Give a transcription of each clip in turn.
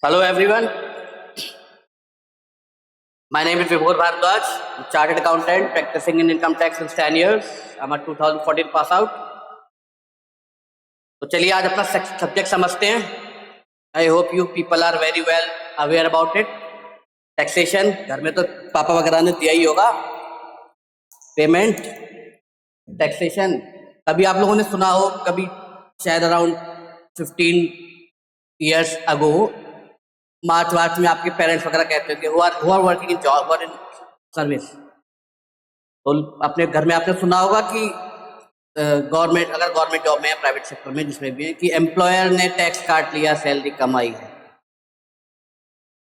Hello everyone, my name is Vibhor Bharadwaj. I'm chartered accountant practicing in income tax since 10 years. I'm a 2014 pass out. तो चलिए आज अपना subject समझते हैं. I hope you people are very well aware about it. Taxation घर में तो पापा वगैरह ने दिया ही होगा. पेमेंट टैक्सेशन कभी आप लोगों ने सुना हो, कभी शायद अराउंड 15 years ago मार्च में आपके पेरेंट्स वगैरह कहते थे who are working in job और इन सर्विस. तो अपने घर में आपने सुना होगा कि गवर्नमेंट अगर गवर्नमेंट जॉब में है, प्राइवेट सेक्टर में जिसमें भी है, कि एम्प्लॉयर ने टैक्स काट लिया, सैलरी कमाई है.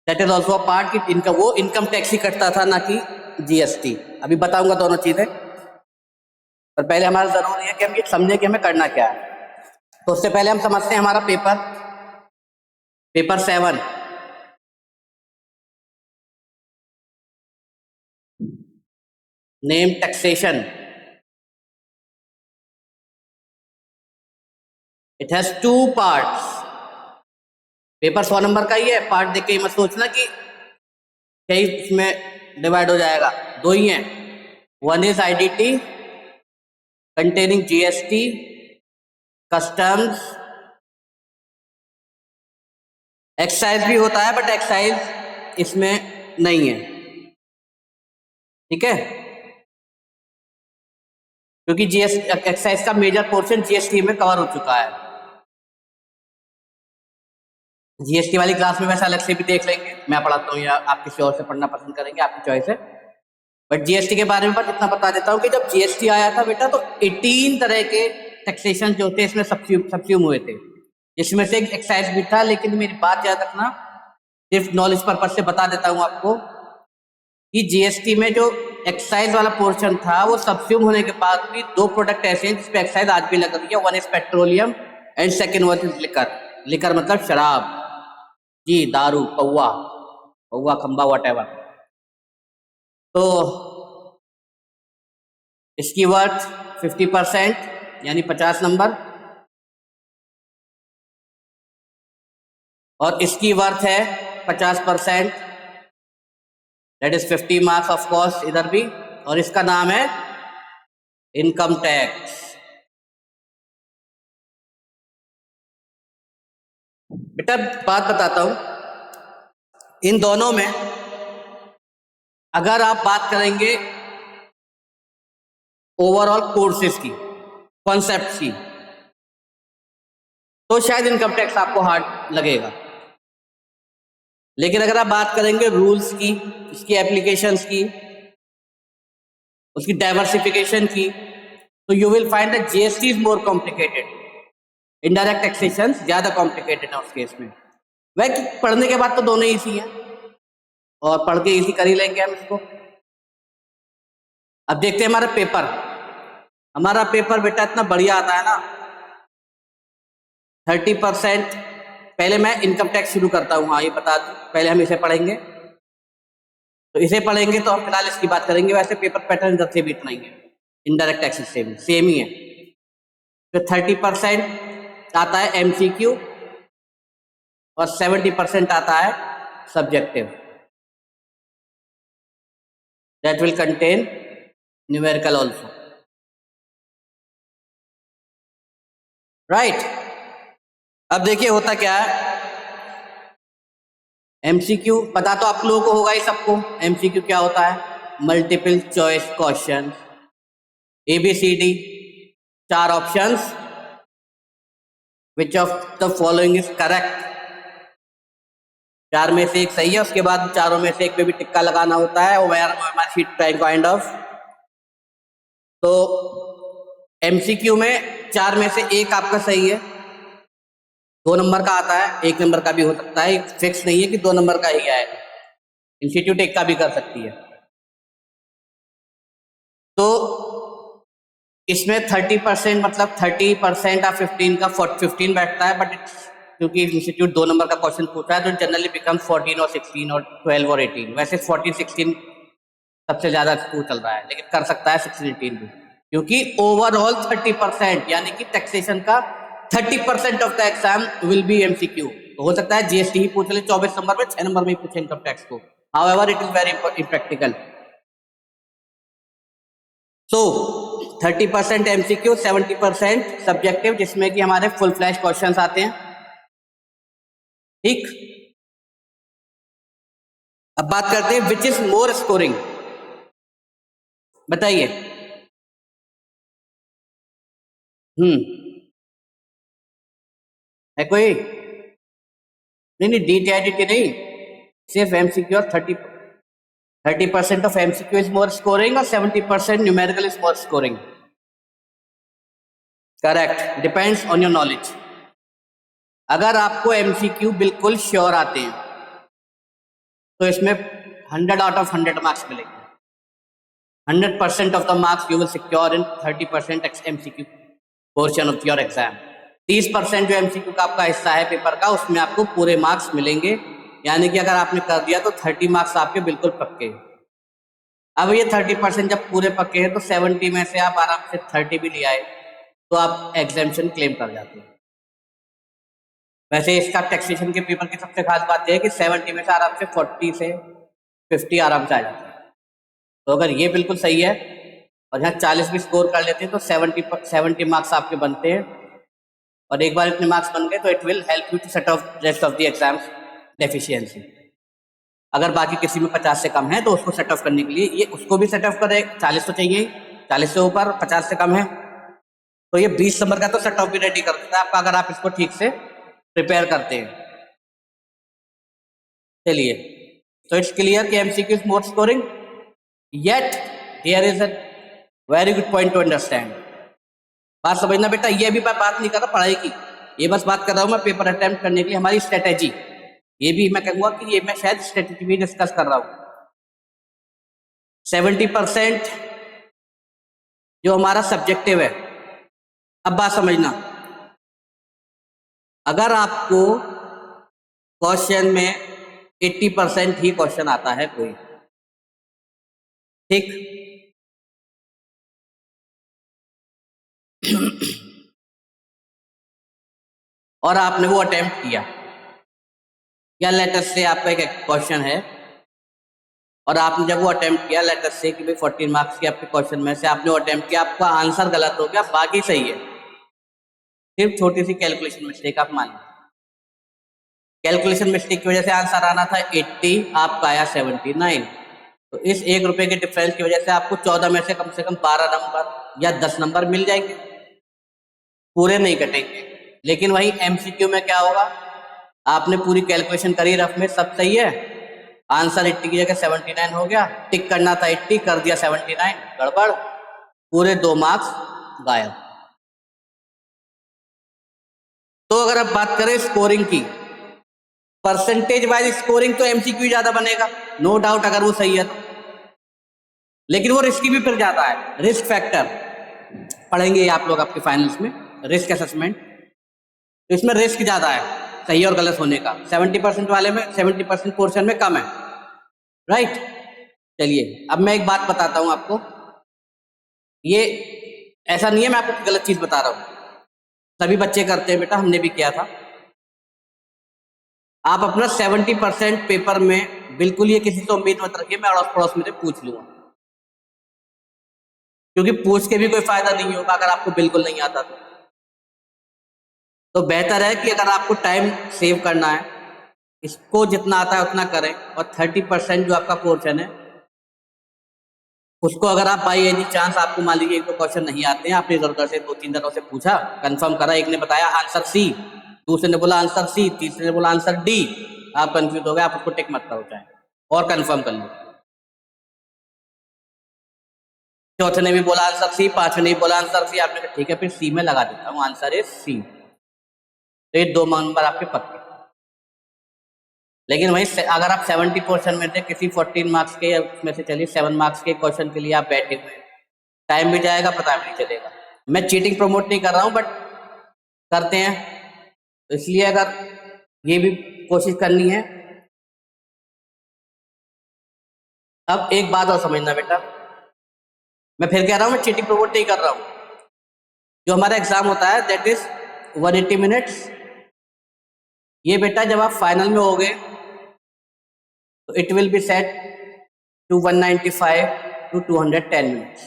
That is also a part कि इनका वो इनकम टैक्स ही कटता था, ना कि जीएसटी. अभी बताऊंगा दोनों चीजें, पर पहले हमारा जरूरी है कि हम ये समझें कि हमें करना क्या है. तो उससे पहले हम समझते हैं हमारा paper 7. Name taxation. It has 2 parts. Paper 100 number का ही है. पार्ट देख के मत सोचना कि कहीं इसमें डिवाइड हो जाएगा. 2 ही हैं. One is IDT containing GST, customs, excise भी होता है बट एक्साइज इसमें नहीं है. ठीक है, क्योंकि जीएसटी एक्साइज का मेजर पोर्शन जीएसटी में कवर हो चुका है. जीएसटी वाली क्लास में वैसे अलग से भी देख लेंगे, मैं पढ़ाता हूँ या आप किसी और से पढ़ना पसंद करेंगे, आपकी चॉइस है. बट जीएसटी के बारे में बस इतना बता देता हूँ कि जब जीएसटी आया था बेटा, तो 18 तरह के टैक्सेशन जो थे इसमें सब्स्यूम हुए थे. इसमें से एक एक्साइज भी था. लेकिन मेरी बात याद रखना, सिर्फ नॉलेज पर्पज से बता देता हूँ आपको कि जीएसटी में जो एक्साइज वाला पोर्शन था वो सब्स्यूम होने के बाद भी 2 प्रोडक्ट ऐसे हैं जिसपे एक्साइज आज भी लग रही है. One is petroleum and second one is liquor. Liquor मतलब शराब जी, दारू, पौवा खंबा व्हाटएवर. तो इसकी वर्थ 50% यानी 50 नंबर, और इसकी वर्थ है 50%, that is 50 marks of course इधर भी. और इसका नाम है इनकम टैक्स. बेटा बात बताता हूं, इन दोनों में अगर आप बात करेंगे ओवरऑल कोर्सेज की, कॉन्सेप्ट की, तो शायद इनकम टैक्स आपको हार्ड लगेगा. लेकिन अगर आप बात करेंगे रूल्स की, इसकी एप्लीकेशंस की, उसकी डाइवर्सिफिकेशन की, तो you will find that GST is more complicated. Indirect taxation ज्यादा कॉम्प्लिकेटेड है उस केस में. वह पढ़ने के बाद तो दोनों ही इजी हैं, और पढ़ के इजी कर ही लेंगे हम इसको. अब देखते हैं हमारा पेपर बेटा इतना बढ़िया आता है ना. 30%. पहले मैं इनकम टैक्स शुरू करता हूँ. हाँ ये बता दूं, पहले हम इसे पढ़ेंगे. तो इसे पढ़ेंगे तो हम फिलहाल इसकी बात करेंगे. वैसे पेपर पैटर्न इधर से भी इतना ही है, इनडायरेक्ट टैक्सेस से भी सेम ही है. तो 30% आता है एमसीक्यू और 70% आता है subjective. That will contain numerical also. Right. अब देखिए होता क्या है. एमसीक्यू पता तो आप लोगों को होगा ही सबको. एमसीक्यू क्या होता है? Multiple choice question, ABCD, 4 options, which of the following is correct. 4 में से एक सही है, उसके बाद चारों में से एक पे भी टिक्का लगाना होता है. हमारी शीट टाइम काइंड ऑफ. तो एमसीक्यू में 4 में से एक आपका सही है. 2 नंबर का आता है, 1 नंबर का भी हो सकता है. फिक्स नहीं है कि 2 नंबर का ही आएगा. इंस्टीट्यूट 1 का भी कर सकती है. तो इसमें 30% मतलब 30% ऑफ 15 का 15 बैठता है. बट क्योंकि इंस्टीट्यूट 2 नंबर का क्वेश्चन पूछा है, तो जनरली बिकम 14 और 16 और 12 और 18. वैसे 14 16 सबसे ज्यादा चल रहा है, लेकिन कर सकता है 16 18 भी, क्योंकि ओवरऑल 30% यानी कि टैक्सेशन का 30% of the exam will be MCQ. हो सकता है जीएसटी ही पूछ ले 24 नंबर में, 6 नंबर में ही पूछे इनकम टैक्स को। However it is very impractical. So 30% MCQ, 70% subjective, जिसमें कि हमारे फुल फ्लैश क्वेश्चंस आते हैं। ठीक, अब बात करते हैं विच इज मोर स्कोरिंग। बताइए। है कोई? नहीं नहीं, DTIDT नहीं, सिर्फ एमसीक्यू। और 30% of MCQ is more scoring और 70% numerical is more scoring. Correct, depends on your knowledge. अगर आपको एमसीक्यू बिल्कुल श्योर आते हैं तो इसमें 100 आउट ऑफ 100 मार्क्स मिलेंगे। 100% of the marks you will secure in 30% MCQ portion of your exam. 30% जो एमसीक्यू का आपका हिस्सा है पेपर का, उसमें आपको पूरे मार्क्स मिलेंगे। यानी कि अगर आपने कर दिया तो 30 मार्क्स आपके बिल्कुल पक्के। अब ये 30% जब पूरे पक्के हैं तो 70 में से आप आराम से 30 भी ले आए तो आप एग्जामिशन क्लेम कर जाते हैं। वैसे इसका टैक्सेशन के पेपर की सबसे खास बात यह है कि 70 में से आराम से 40 से 50 आराम से आ जाता है। तो अगर ये बिल्कुल सही है और यहाँ 40 भी स्कोर कर लेते हैं तो 70 मार्क्स आपके बनते हैं। और एक बार इतने मार्क्स बन गए तो it will help you to set off rest of the exams deficiency. अगर बाकी किसी में 50 से कम है तो उसको सेट ऑफ करने के लिए ये उसको भी सेट ऑफ करे। 40 तो चाहिए, 40 से ऊपर, 50 से कम है तो ये 20 नंबर का तो सेट ऑफ भी रेडी कर देता है आपका, अगर आप इसको ठीक से प्रिपेयर करते हैं। चलिए, तो इट्स क्लियर कि MCQ is more scoring, yet there is a very good point to understand. बात समझना बेटा, ये भी मैं बात नहीं कर रहा पढ़ाई की, ये बस बात कर रहा हूं मैं पेपर अटेम्प्ट करने के लिए हमारी स्ट्रेटेजी। ये भी मैं कहूंगा कि ये मैं शायद स्ट्रेटेजी भी डिस्कस कर रहा हूं। 70% जो हमारा सब्जेक्टिव है। अब बात समझना, अगर आपको क्वेश्चन में 80% ही क्वेश्चन आता है कोई, ठीक, और आपने वो अटेम्प्ट किया, या लेटर से आपका एक क्वेश्चन है और आपने जब वो अटेम्प्ट किया, लेटर से कि भाई 14 मार्क्स के आपके क्वेश्चन में से आपने वो अटेम्प्ट किया, आपका आंसर गलत हो गया, बाकी सही है, सिर्फ छोटी सी कैलकुलेशन मिस्टेक आप मान लीजिए। कैलकुलेशन मिस्टेक की वजह से आंसर आना था 80, आपका आया 79। तो इस 1 रुपए के डिफरेंस की वजह से आपको 14 में से कम 12 नंबर या 10 नंबर मिल जाएंगे, पूरे नहीं कटेंगे। लेकिन वही एमसीक्यू में क्या होगा, आपने पूरी कैलकुलेशन करी, रफ में सब सही है, आंसर 80 की जगह 79 हो गया, टिक करना था 80, कर दिया 79, गड़बड़, पूरे 2 मार्क्स गायब। तो अगर आप बात करें स्कोरिंग की, परसेंटेज वाइज स्कोरिंग तो एमसीक्यू ज्यादा बनेगा, नो डाउट, अगर वो सही है तो। लेकिन वो रिस्की भी फिर ज्यादा है। रिस्क फैक्टर पढ़ेंगे आप लोग आपके फाइनल्स में, रिस्क असेसमेंट, तो इसमें रिस्क ज्यादा है सही और गलत होने का। 70% वाले में, 70% पोर्शन में कम है, राइट। चलिए, अब मैं एक बात बताता हूं आपको, ये ऐसा नहीं है मैं आपको गलत चीज बता रहा हूं, सभी बच्चे करते हैं बेटा, हमने भी किया था। आप अपना 70% पेपर में बिल्कुल ये किसी से उम्मीद मत रखिए मैं अड़ोस पड़ोस में से पूछ लूंगा, क्योंकि पूछ के भी कोई फायदा नहीं होगा अगर आपको बिल्कुल नहीं आता तो बेहतर है कि अगर आपको टाइम सेव करना है, इसको जितना आता है उतना करें, और 30% जो आपका पोर्शन है उसको अगर आप बाई एनी चांस आपको मान लीजिए 1-2 क्वेश्चन नहीं आते हैं, आपने इधर उधर से 2-3 जनों से पूछा, कंफर्म करा, एक ने बताया आंसर सी, दूसरे ने बोला आंसर सी, तीसरे ने बोला आंसर डी, आप कंफ्यूज हो गए, आप उसको टिक मत करो चाहे और कंफर्म कर लो। चौथे ने भी बोला आंसर सी, पांचवें ने भी बोला आंसर सी, आपने कहा ठीक है फिर सी में लगा देता हूँ, आंसर इज सी। तो ये 2 नंबर आपके पक्के। लेकिन वही अगर आप 70% में थे, किसी 14 मार्क्स के उसमें से चलिए 7 मार्क्स के क्वेश्चन के लिए आप बैठे हुए, टाइम भी जाएगा, पता भी नहीं चलेगा। मैं चीटिंग प्रमोट नहीं कर रहा हूं, बट करते हैं, तो इसलिए अगर ये भी कोशिश करनी है। अब एक बात और समझना बेटा, मैं फिर कह रहा हूं मैं चीटिंग प्रमोट नहीं कर रहा हूं। जो हमारा एग्जाम होता है दैट इज 180 मिनट्स, ये बेटा जब आप फाइनल में होगे तो it will be set to 195 to 210 minutes.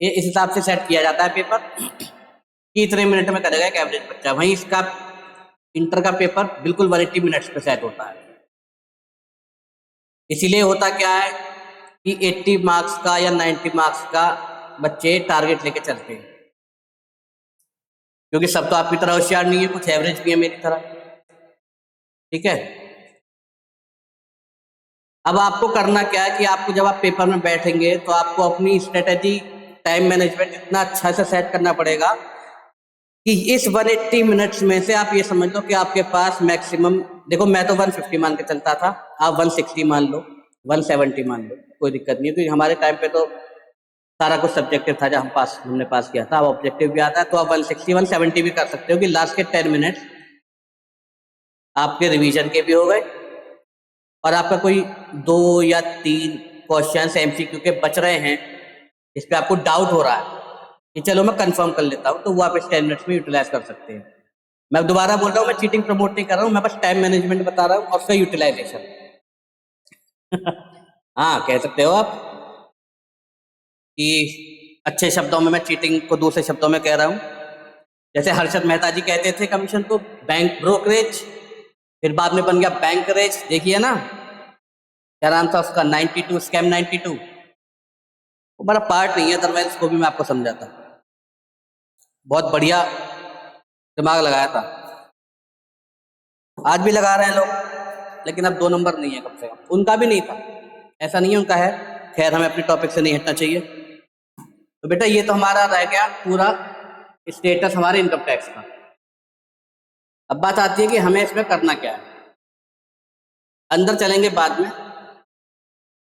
ये इस हिसाब से सेट किया जाता है पेपर कि इतने मिनट में करेगा एक एवरेज बच्चा। वहीं इसका इंटर का पेपर बिल्कुल 180 मिनट्स पे सेट होता है। इसीलिए होता क्या है कि 80 मार्क्स का या 90 मार्क्स का बच्चे टारगेट लेके चलते हैं, क्योंकि सब तो आपकी तरह होशियार नहीं है, कुछ एवरेज भी है मेरी तरह। ठीक है, अब आपको करना क्या है कि आपको जब आप पेपर में बैठेंगे तो आपको अपनी स्ट्रेटेजी, टाइम मैनेजमेंट इतना अच्छा से सेट करना पड़ेगा कि इस 180 मिनट्स में से आप ये समझ लो कि आपके पास मैक्सिमम, देखो मैं तो 150 मान के चलता था, आप 160 मान लो, 170 मान लो, कोई दिक्कत नहीं है, क्योंकि हमारे टाइम पे तो सारा कुछ सब्जेक्टिव था जब हमने पास किया था। अब ऑब्जेक्टिव भी आता है तो आप 160 170 भी कर सकते हो कि लास्ट के 10 मिनट्स आपके रिवीजन के भी हो गए और आपका कोई 2 या 3 क्वेश्चन एमसीक्यू के बच रहे हैं इस पे आपको डाउट हो रहा है कि चलो मैं कंफर्म कर लेता हूँ, तो वो आप इस 10 मिनट्स में यूटिलाइज कर सकते हैं। मैं दोबारा बोल रहा हूँ, मैं चीटिंग प्रमोट नहीं कर रहा हूँ, मैं बस टाइम मैनेजमेंट बता रहा हूँ और उसका यूटिलाइजेशन। हाँ, कह सकते हो आप कि अच्छे शब्दों में मैं चीटिंग को दूसरे शब्दों में कह रहा हूँ। जैसे हर्षद मेहता जी कहते थे कमीशन को बैंक ब्रोकरेज, फिर बाद में बन गया बैंकरेज। देखिए ना क्या नाम था उसका, 92 स्कैम 92। वो बड़ा पार्ट नहीं है, अदरवाइज उसको भी मैं आपको समझाता। बहुत बढ़िया दिमाग लगाया था, आज भी लगा रहे हैं लोग, लेकिन अब 2 नंबर नहीं है कम से कम। उनका भी नहीं था, ऐसा नहीं है उनका है। खैर, हमें अपने टॉपिक से नहीं हटना चाहिए। तो बेटा ये तो हमारा रह गया पूरा स्टेटस हमारे इनकम टैक्स का। अब बात आती है कि हमें इसमें करना क्या है। अंदर चलेंगे बाद में,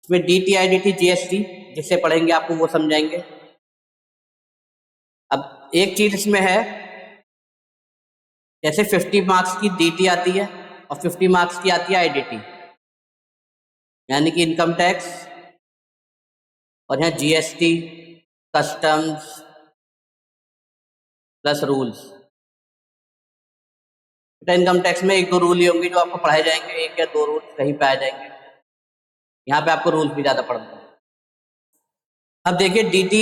इसमें DT IDT GST जिससे पढ़ेंगे आपको वो समझाएंगे। अब एक चीज इसमें है, जैसे 50 मार्क्स की DT आती है और 50 मार्क्स की आती है IDT, यानी कि इनकम टैक्स, और यहाँ GST, customs plus rules. Income tax में 1-2 रूल ही होंगे जो आपको पढ़ाए जाएंगे, 1 या 2 रूल कहीं पे आ जाएंगे। यहाँ पे आपको रूल्स भी ज्यादा पढ़ना है। अब देखिए DT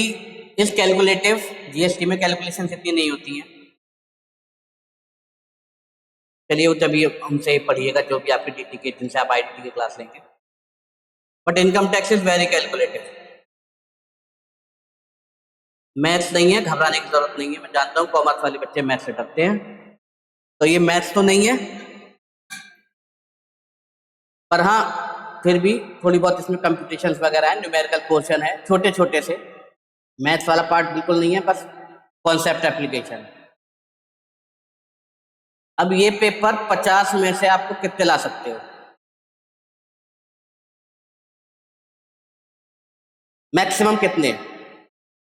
इज कैलकुलेटिव, GST में कैलकुलेशन इतनी नहीं होती है। चलिए वो तभी हमसे पढ़िएगा जो भी आपके DT के, जिनसे आप IDT की क्लास लेंगे। But income tax is very calculative. Maths नहीं है, घबराने की जरूरत नहीं है। मैं जानता हूँ कॉमर्स वाले बच्चे मैथ्स से डरते हैं, तो ये मैथ्स तो नहीं है, पर हाँ फिर भी थोड़ी बहुत इसमें कंप्यूटेशंस वगैरह है, न्यूमेरिकल पोर्शन है छोटे छोटे से। मैथ्स वाला पार्ट बिल्कुल नहीं है, बस कॉन्सेप्ट एप्लीकेशन। अब ये पेपर 50 में से आपको कितने ला सकते हो? मैक्सिमम कितने?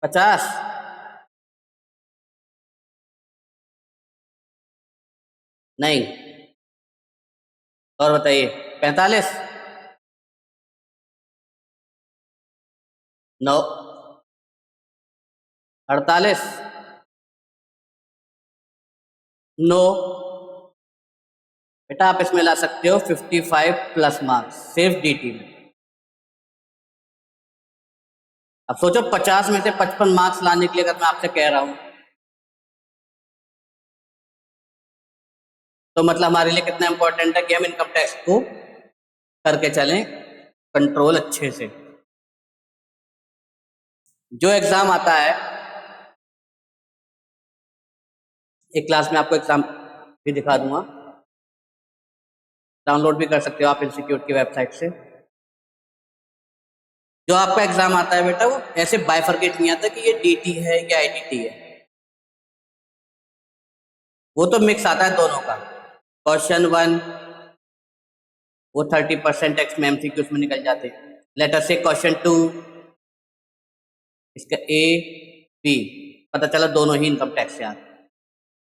50? नहीं, और बताइए। 45? 9? 48? नो बेटा, आप इसमें ला सकते हो 55 प्लस मार्क्स सिर्फ DT में। अब सोचो 50 में से 55 मार्क्स लाने के लिए अगर मैं आपसे कह रहा हूं, तो मतलब हमारे लिए कितना इंपॉर्टेंट है कि हम इनकम टैक्स को करके चलें कंट्रोल अच्छे से। जो एग्जाम आता है, एक क्लास में आपको एग्जाम भी दिखा दूंगा, डाउनलोड भी कर सकते हो आप इंस्टीट्यूट की वेबसाइट से। जो आपका एग्जाम आता है बेटा, वो ऐसे बाइफरकेट नहीं आता कि ये DT है या IDT है। वो तो मिक्स आता है दोनों का। क्वेश्चन 1 वो 30% टैक्स में MCQs में निकल जाते हैं। लेटर से क्वेश्चन 2, इसका A B पता चला दोनों ही इनकम टैक्स से आते।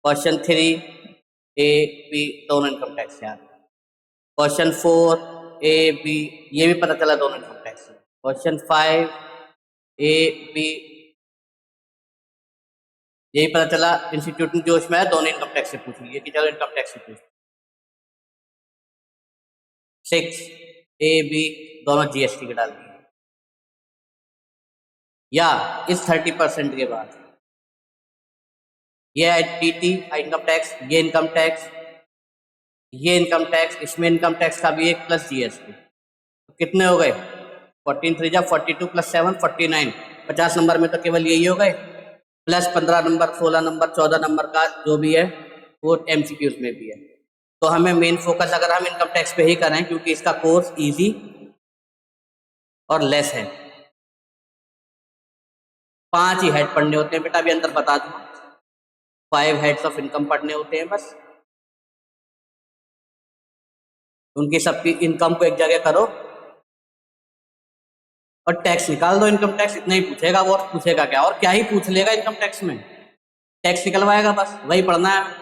क्वेश्चन 3 A B दोनों इनकम टैक्स से आते। क्वेश्चन 4 A B ये भी पता चला दोनों इनकम टैक्स से। क्वेश्चन 5 A B ये भी पता चला इंस्टीट्यूट में जोश में है, दोनों इनकम टैक्स से पूछ लिए कि चलो इनकम टैक्स से पूछ। 6 ए बी दोनों जीएसटी के डाल दिए, या इस 30% के बाद ये है टीटी इनकम टैक्स, ये इनकम टैक्स, ये इनकम टैक्स, इसमें इनकम टैक्स का भी एक प्लस जीएसटी, तो कितने हो गए 14 3 जा 42 प्लस 7 49, 50 नंबर में तो केवल यही हो गए, प्लस 15 नंबर 16 नंबर 14 नंबर का जो भी है वो एमसीक्यूज में भी है। तो हमें मेन फोकस अगर हम इनकम टैक्स पे ही करें क्योंकि इसका कोर्स इजी और लेस है। 5 ही हेड पढ़ने होते हैं बेटा, अभी अंदर बता दूं 5 हेड्स ऑफ इनकम पढ़ने होते हैं बस, उनकी सबकी इनकम को एक जगह करो और टैक्स निकाल दो, इनकम टैक्स इतना ही पूछेगा, वो पूछेगा क्या, और क्या ही पूछ लेगा इनकम टैक्स में, टैक्स निकलवाएगा बस, वही पढ़ना है।